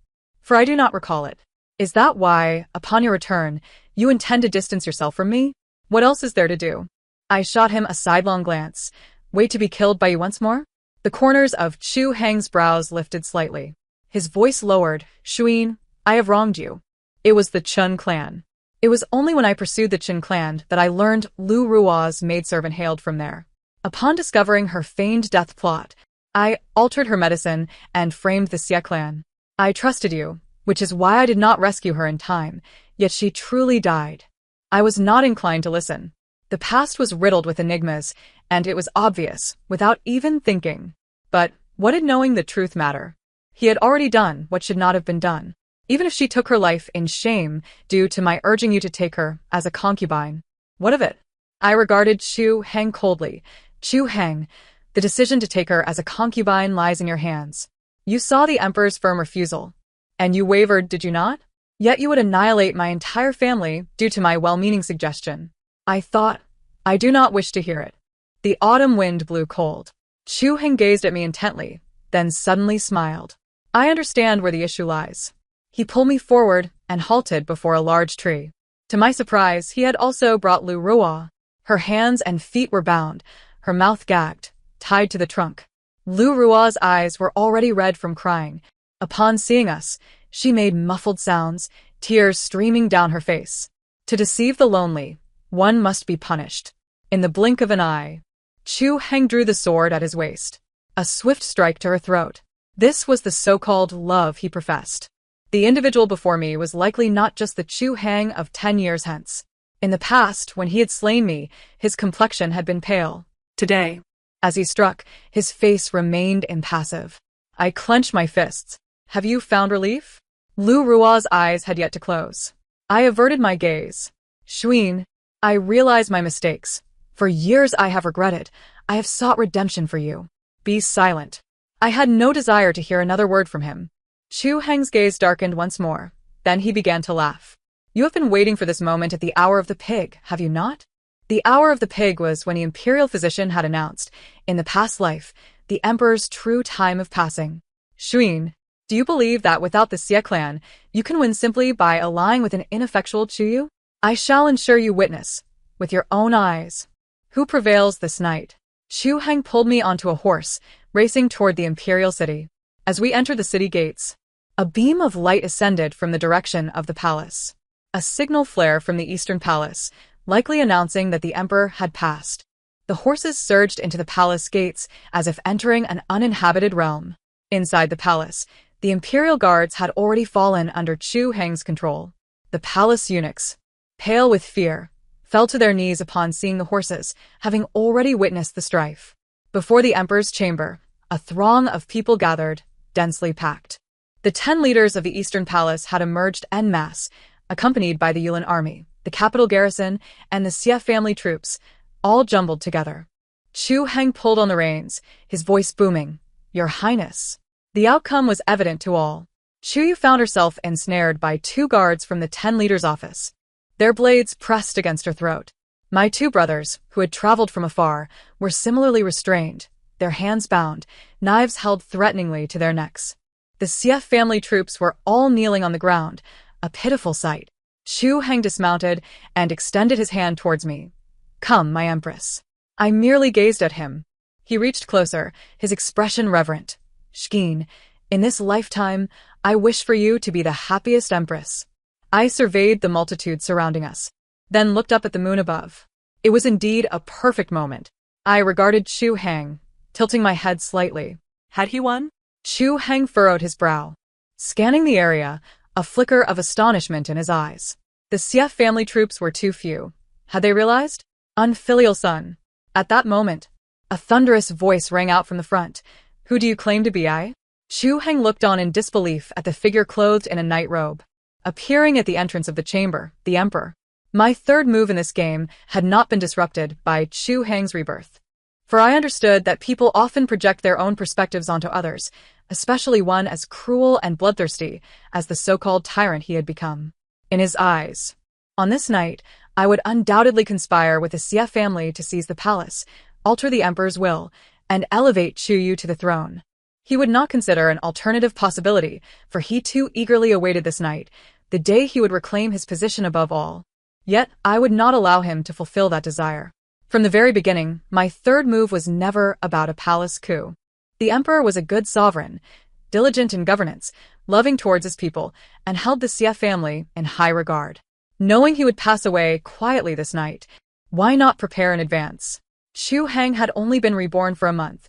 For I do not recall it. Is that why, upon your return, you intend to distance yourself from me? What else is there to do? I shot him a sidelong glance. Wait to be killed by you once more? The corners of Chu Heng's brows lifted slightly. His voice lowered. Xuan, I have wronged you. It was the Chun clan. It was only when I pursued the Chun clan that I learned Lu Ruo's maidservant hailed from there. Upon discovering her feigned death plot, I altered her medicine and framed the Xie clan. I trusted you, which is why I did not rescue her in time, yet she truly died. I was not inclined to listen. The past was riddled with enigmas, and it was obvious, without even thinking. But what did knowing the truth matter? He had already done what should not have been done. Even if she took her life in shame due to my urging you to take her as a concubine. What of it? I regarded Chu Heng coldly. Chu Heng, the decision to take her as a concubine lies in your hands. You saw the emperor's firm refusal, and you wavered, did you not? Yet you would annihilate my entire family due to my well-meaning suggestion. I thought, I do not wish to hear it. The autumn wind blew cold. Chu Heng gazed at me intently, then suddenly smiled. I understand where the issue lies. He pulled me forward and halted before a large tree. To my surprise, he had also brought Lu Ruo. Her hands and feet were bound, her mouth gagged, tied to the trunk. Lu Ruo's eyes were already red from crying. Upon seeing us, she made muffled sounds, tears streaming down her face. To deceive the lonely, one must be punished. In the blink of an eye, Chu Heng drew the sword at his waist. A swift strike to her throat. This was the so-called love he professed. The individual before me was likely not just the Chu Heng of 10 years hence. In the past, when he had slain me, his complexion had been pale. Today, as he struck, his face remained impassive. I clenched my fists. Have you found relief? Lu Ruo's eyes had yet to close. I averted my gaze. Xuan, I realize my mistakes. For years I have regretted. I have sought redemption for you. Be silent. I had no desire to hear another word from him. Chu Heng's gaze darkened once more. Then he began to laugh. You have been waiting for this moment at the hour of the pig, have you not? The hour of the pig was when the imperial physician had announced, in the past life, the emperor's true time of passing. Xuan, do you believe that without the Xie clan, you can win simply by allying with an ineffectual Chu Yu? I shall ensure you witness, with your own eyes, who prevails this night. Chu Heng pulled me onto a horse, racing toward the imperial city. As we entered the city gates, a beam of light ascended from the direction of the palace. A signal flare from the Eastern Palace, likely announcing that the emperor had passed. The horses surged into the palace gates as if entering an uninhabited realm. Inside the palace, the imperial guards had already fallen under Chu Heng's control. The The palace eunuchs, pale with fear, fell to their knees upon seeing the horses, having already witnessed the strife. Before the emperor's chamber, a throng of people gathered, densely packed. The 10 leaders of the Eastern Palace had emerged en masse, accompanied by the Yuan army, the capital garrison, and the Xie family troops, all jumbled together. Chu Heng pulled on the reins, his voice booming. "Your Highness." The outcome was evident to all. Chu Yu found herself ensnared by 2 guards from the 10 leaders' office. Their blades pressed against her throat. My 2 brothers, who had traveled from afar, were similarly restrained, their hands bound, knives held threateningly to their necks. The Xie family troops were all kneeling on the ground, a pitiful sight. Chu Heng dismounted and extended his hand towards me. "Come, my empress." I merely gazed at him. He reached closer, his expression reverent. "Shkeen, in this lifetime, I wish for you to be the happiest empress." I surveyed the multitude surrounding us, then looked up at the moon above. It was indeed a perfect moment. I regarded Chu Heng, tilting my head slightly. Had he won? Chu Heng furrowed his brow, scanning the area, a flicker of astonishment in his eyes. The Xie family troops were too few. Had they realized? Unfilial son. At that moment, a thunderous voice rang out from the front. "Who do you claim to be, I?" Chu Heng looked on in disbelief at the figure clothed in a night robe, appearing at the entrance of the chamber, the emperor. My third move in this game had not been disrupted by Chu Heng's rebirth. For I understood that people often project their own perspectives onto others, especially one as cruel and bloodthirsty as the so-called tyrant he had become. In his eyes, on this night, I would undoubtedly conspire with the Xie family to seize the palace, alter the emperor's will, and elevate Chu Yu to the throne. He would not consider an alternative possibility, for he too eagerly awaited this night, the day he would reclaim his position above all. Yet I would not allow him to fulfill that desire. From the very beginning, my third move was never about a palace coup. The emperor was a good sovereign, diligent in governance, loving towards his people, and held the Xie family in high regard. Knowing he would pass away quietly this night, why not prepare in advance? Chu Heng had only been reborn for a month.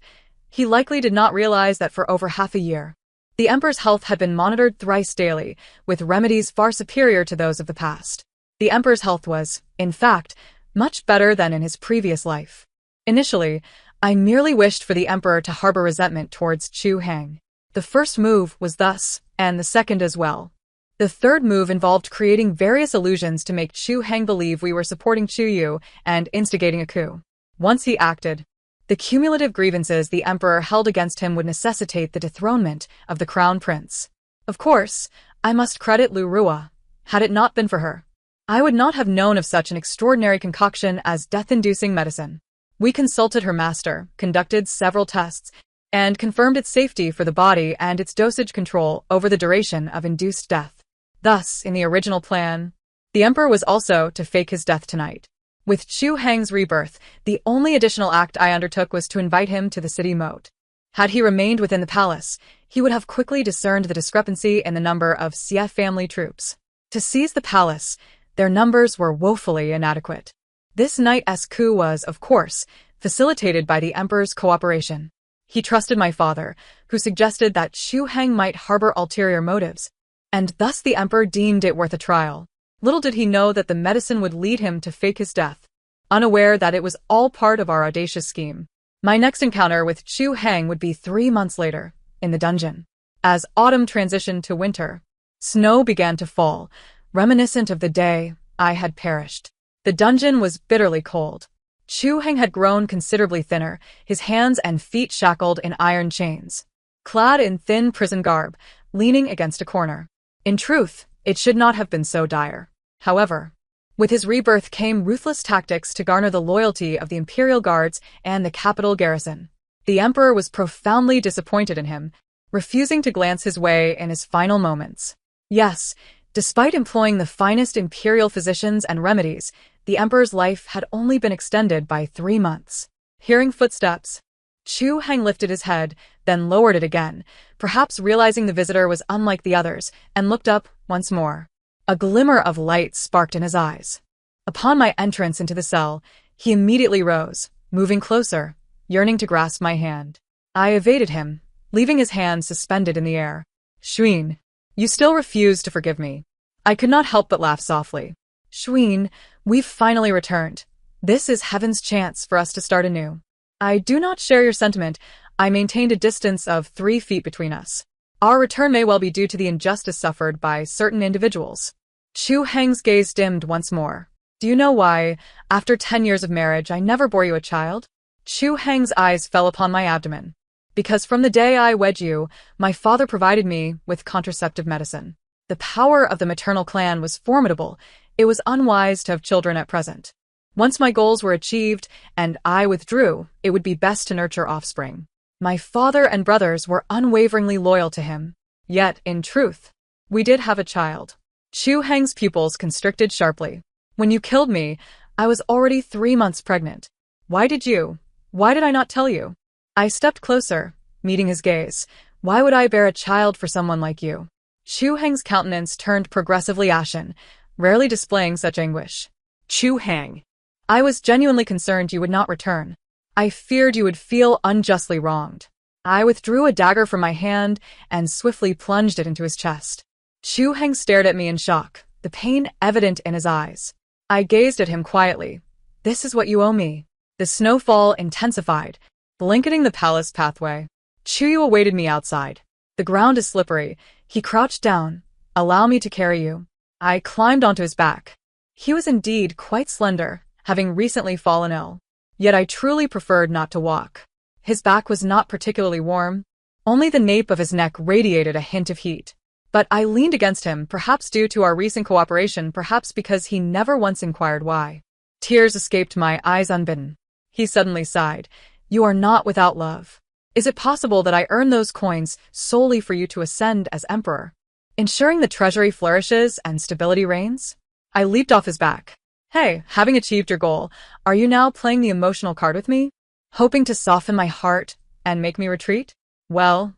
He likely did not realize that for over half a year, the emperor's health had been monitored thrice daily, with remedies far superior to those of the past. The emperor's health was, in fact, much better than in his previous life. Initially, I merely wished for the emperor to harbor resentment towards Chu Heng. The first move was thus, and the second as well. The third move involved creating various illusions to make Chu Heng believe we were supporting Chu Yu and instigating a coup. Once he acted, the cumulative grievances the emperor held against him would necessitate the dethronement of the crown prince. Of course, I must credit Lu Rua. Had it not been for her, I would not have known of such an extraordinary concoction as death-inducing medicine. We consulted her master, conducted several tests, and confirmed its safety for the body and its dosage control over the duration of induced death. Thus, in the original plan, the emperor was also to fake his death tonight. With Chu Heng's rebirth, the only additional act I undertook was to invite him to the city moat. Had he remained within the palace, he would have quickly discerned the discrepancy in the number of Xie family troops. To seize the palace, their numbers were woefully inadequate. This night's coup was, of course, facilitated by the emperor's cooperation. He trusted my father, who suggested that Chu Heng might harbor ulterior motives, and thus the emperor deemed it worth a trial. Little did he know that the medicine would lead him to fake his death, unaware that it was all part of our audacious scheme. My next encounter with Chu Heng would be 3 months later, in the dungeon. As autumn transitioned to winter, snow began to fall, reminiscent of the day I had perished. The dungeon was bitterly cold. Chu Heng had grown considerably thinner, his hands and feet shackled in iron chains, clad in thin prison garb, leaning against a corner. In truth, it should not have been so dire. However, with his rebirth came ruthless tactics to garner the loyalty of the imperial guards and the capital garrison. The emperor was profoundly disappointed in him, refusing to glance his way in his final moments. Yes, despite employing the finest imperial physicians and remedies, the emperor's life had only been extended by 3 months. Hearing footsteps, Chu Heng lifted his head, then lowered it again, perhaps realizing the visitor was unlike the others, and looked up once more. A glimmer of light sparked in his eyes. Upon my entrance into the cell, he immediately rose, moving closer, yearning to grasp my hand. I evaded him, leaving his hand suspended in the air. "Xuan, you still refuse to forgive me." I could not help but laugh softly. Shween, we've finally returned. This is heaven's chance for us to start anew. I do not share your sentiment. I maintained a distance of 3 feet between us. Our return may well be due to the injustice suffered by certain individuals. Chu Heng's gaze dimmed once more. Do you know why, after 10 years of marriage, I never bore you a child? Chu Heng's eyes fell upon my abdomen. Because from the day I wed you, my father provided me with contraceptive medicine. The power of the maternal clan was formidable. It was unwise to have children at present. Once my goals were achieved and I withdrew, it would be best to nurture offspring. My father and brothers were unwaveringly loyal to him. Yet, in truth, we did have a child. Chu Heng's pupils constricted sharply. When you killed me, I was already 3 months pregnant. Why did I not tell you? I stepped closer, meeting his gaze. Why would I bear a child for someone like you? Chu Heng's countenance turned progressively ashen, rarely displaying such anguish. Chu Heng. I was genuinely concerned you would not return. I feared you would feel unjustly wronged. I withdrew a dagger from my hand and swiftly plunged it into his chest. Chu Heng stared at me in shock, the pain evident in his eyes. I gazed at him quietly. This is what you owe me. The snowfall intensified, blanketing the palace pathway. Chuyu awaited me outside. The ground is slippery. He crouched down. Allow me to carry you. I climbed onto his back. He was indeed quite slender, having recently fallen ill. Yet I truly preferred not to walk. His back was not particularly warm. Only the nape of his neck radiated a hint of heat. But I leaned against him, perhaps due to our recent cooperation, perhaps because he never once inquired why. Tears escaped my eyes unbidden. He suddenly sighed. You are not without love. Is it possible that I earn those coins solely for you to ascend as emperor, ensuring the treasury flourishes and stability reigns? I leaped off his back. Hey, having achieved your goal, are you now playing the emotional card with me? Hoping to soften my heart and make me retreat? Well,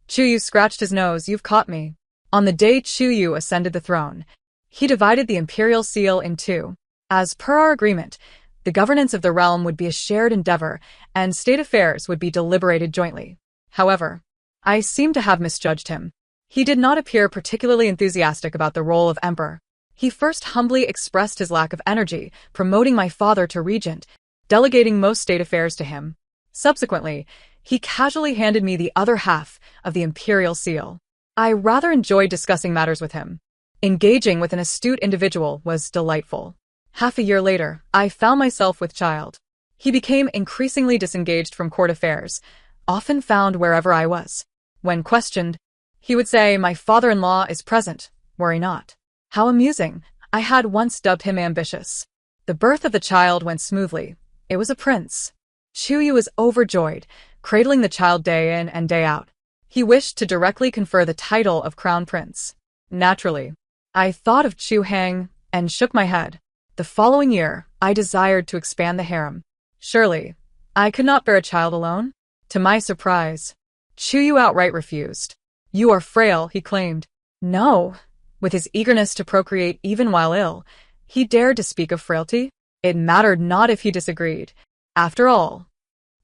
Chuyu scratched his nose. You've caught me. On the day Chuyu ascended the throne, he divided the imperial seal in 2. As per our agreement, the governance of the realm would be a shared endeavor, and state affairs would be deliberated jointly. However, I seem to have misjudged him. He did not appear particularly enthusiastic about the role of emperor. He first humbly expressed his lack of energy, promoting my father to regent, delegating most state affairs to him. Subsequently, he casually handed me the other half of the imperial seal. I rather enjoyed discussing matters with him. Engaging with an astute individual was delightful. Half a year later, I found myself with child. He became increasingly disengaged from court affairs, often found wherever I was. When questioned, he would say, my father-in-law is present, worry not. How amusing. I had once dubbed him ambitious. The birth of the child went smoothly. It was a prince. Chuyu was overjoyed, cradling the child day in and day out. He wished to directly confer the title of crown prince. Naturally, I thought of Chu Heng and shook my head. The following year, I desired to expand the harem. Surely, I could not bear a child alone? To my surprise, Chuyu outright refused. You are frail, he claimed. No. With his eagerness to procreate even while ill, he dared to speak of frailty. It mattered not if he disagreed. After all.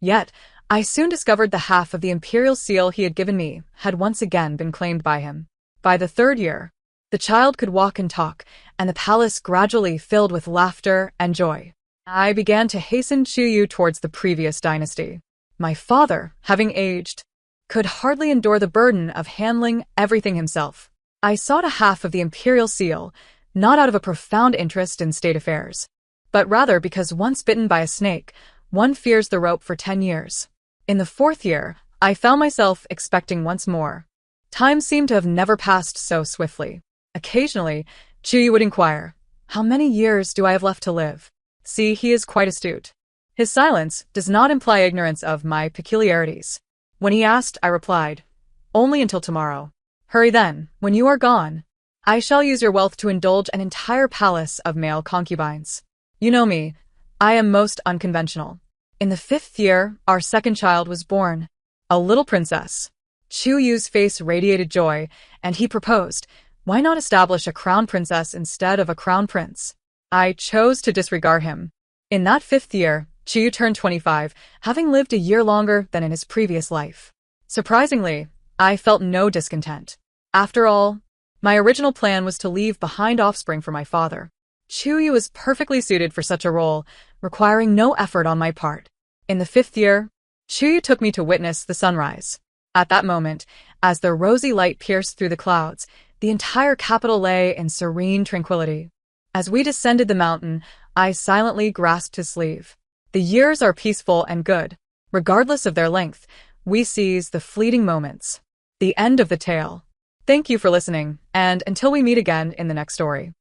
Yet, I soon discovered the half of the imperial seal he had given me had once again been claimed by him. By the 3rd year, the child could walk and talk, and the palace gradually filled with laughter and joy. I began to hasten Chuyu towards the previous dynasty. My father, having aged, could hardly endure the burden of handling everything himself. I sought a half of the imperial seal, not out of a profound interest in state affairs, but rather because once bitten by a snake, one fears the rope for 10 years. In the 4th year, I found myself expecting once more. Time seemed to have never passed so swiftly. Occasionally, Chuyu would inquire, how many years do I have left to live? See, he is quite astute. His silence does not imply ignorance of my peculiarities. When he asked, I replied, only until tomorrow. Hurry then, when you are gone. I shall use your wealth to indulge an entire palace of male concubines. You know me, I am most unconventional. In the 5th year, our 2nd child was born, a little princess. Chuyu's face radiated joy, and he proposed, why not establish a crown princess instead of a crown prince? I chose to disregard him. In that 5th year, Chuyu turned 25, having lived a year longer than in his previous life. Surprisingly, I felt no discontent. After all, My original plan was to leave behind offspring for my father. Chuyu was perfectly suited for such a role, requiring no effort on my part. In the 5th year, Chuyu took me to witness the sunrise. At that moment, as the rosy light pierced through the clouds, the entire capital lay in serene tranquility. As we descended the mountain, I silently grasped his sleeve. The years are peaceful and good. Regardless of their length, we seize the fleeting moments. The end of the tale. Thank you for listening, and until we meet again in the next story.